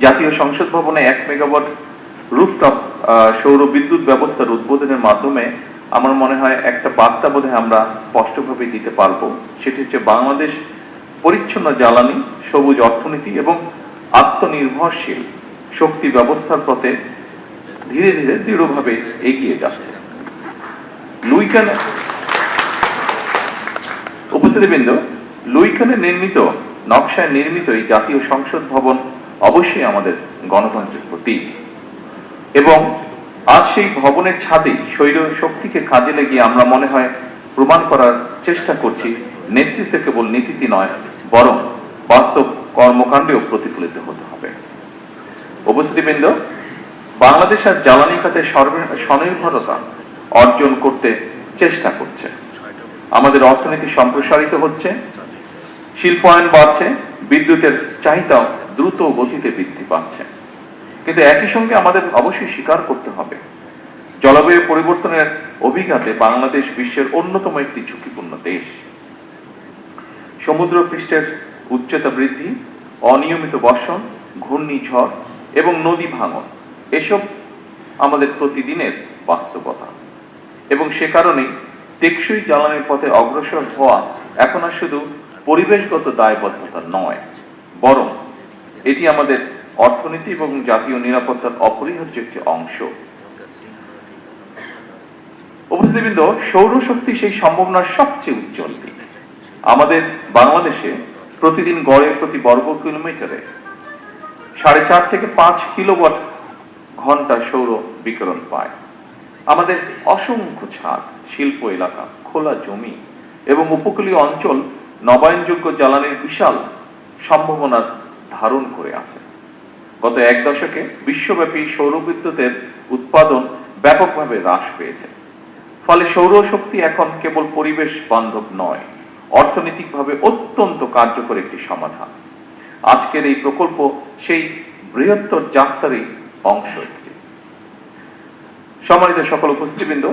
জাতীয় সংসদ ভবনে 1 মেগাওয়াট রুফটপ সৌর বিদ্যুৎ ব্যবস্থার উদ্বোধনের মাধ্যমে আমার মনে হয় একটা বার্তা বোধহয় আমরা স্পষ্টভাবে দিতে পারবো। সেটি হচ্ছে বাংলাদেশ পরিচ্ছন্ন জ্বালানি, সবুজ অর্থনীতি এবং আত্মনির্ভরশীল শক্তি ব্যবস্থার পথে ধীরে ধীরে দৃঢ়ভাবে এগিয়ে যাচ্ছে। উপস্থিতিবৃন্দ, লুইখানে নির্মিত নকশায় নির্মিত এই জাতীয় সংসদ ভবন অবশ্যই আমাদের গণতন্ত্রের প্রতীক এবং আজ সেই ভবনের ছাদে সৌর শক্তিকে কাজে লাগিয়ে আমরা মনে হয় প্রমাণ করার চেষ্টা করছি নেতৃত্ব কেবল নীতিতে নয়, বরং বাস্তব কর্মকাণ্ডেও প্রতিফলিত হতে হবে। উপস্থিতিবৃন্দ, বাংলাদেশ আর জ্বালানি খাতে স্বনির্ভরতা অর্জন করতে চেষ্টা করছে। আমাদের অর্থনীতি সম্প্রসারিত হচ্ছে, শিল্পায়ন বাড়ছে, বিদ্যুতের চাহিদা দ্রুত গতিতে বৃদ্ধি পাচ্ছে। কিন্তু একই সঙ্গে আমাদের অবশ্যই স্বীকার করতে হবে, জলবায়ু পরিবর্তনের অভিঘাতে বাংলাদেশ বিশ্বের অন্যতম একটি ঝুঁকিপূর্ণ দেশ। সমুদ্র পৃষ্ঠের উচ্চতা বৃদ্ধি, অনিয়মিত বর্ষণ, ঘূর্ণিঝড় এবং নদী ভাঙন এসব আমাদের প্রতিদিনের বাস্তবতা এবং সে কারণেই টেকসই জ্বালানির পথে অগ্রসর হওয়া এখন আর শুধু পরিবেশগত দায়বদ্ধতা নয়, বরং এটি আমাদের অর্থনীতি এবং জাতীয় নিরাপত্তার অপরিহার্য একটি অংশ। উপস্থিতিবৃন্দ, সৌরশক্তি সেই সম্ভাবনার সবচেয়ে উজ্জ্বল দিক। আমাদের বাংলাদেশে প্রতিদিন গড়ে প্রতি বর্গ কিলোমিটারে 4.5 থেকে 5 কিলোওয়াট ঘন্টা সৌর বিকিরণ পায়। আমাদের অসংখ্য ছাদ, শিল্প এলাকা, খোলা জমি এবং উপকূলীয় অঞ্চল নবায়নযোগ্য জ্বালানির বিশাল সম্ভাবনার ধারণ করে আছে। গত 1 দশকে বিশ্বব্যাপী সৌর বিদ্যুতের উৎপাদন ব্যাপকভাবে হ্রাস পেয়েছে। ফলে সৌরশক্তি এখন কেবল পরিবেশ বান্ধব নয়, অর্থনৈতিকভাবে অত্যন্ত কার্যকর একটি সমাধান। আজকের এই প্রকল্প সেই বৃহত্তর যাত্রারই অংশ একটি। সম্মানিত সকল উপস্থিতিবৃন্দ,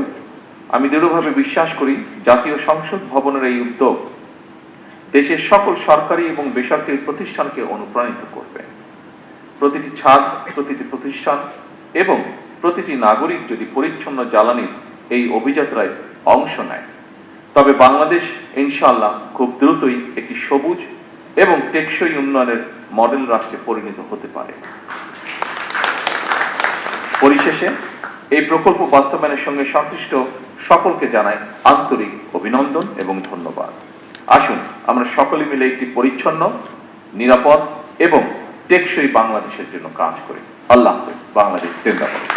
আমি দৃঢ়ভাবে বিশ্বাস করি জাতীয় সংসদ ভবনের এই উদ্যোগ দেশের সকল সরকারি এবং বেসরকারি প্রতিষ্ঠানকে অনুপ্রাণিত করবে। প্রতিটি ছাদ, প্রতিটি প্রতিষ্ঠান এবং প্রতিটি নাগরিক যদি পরিচ্ছন্ন জ্বালানির এই অভিযাত্রায় অংশ নেয়, তবে বাংলাদেশ ইনশাআল্লাহ খুব দ্রুতই একটি সবুজ এবং টেকসই উন্নয়নের মডেল রাষ্ট্রে পরিণত হতে পারে। পরিশেষে এই প্রকল্প বাস্তবায়নের সঙ্গে সংশ্লিষ্ট সকলকে জানাই আন্তরিক অভিনন্দন এবং ধন্যবাদ। আসুন আমরা সকলে মিলে একটি পরিচ্ছন্ন, নিরাপদ এবং টেকসই বাংলাদেশের জন্য কাজ করি। আল্লাহ হাফেজ। বাংলাদেশ জিন্দাবাদ।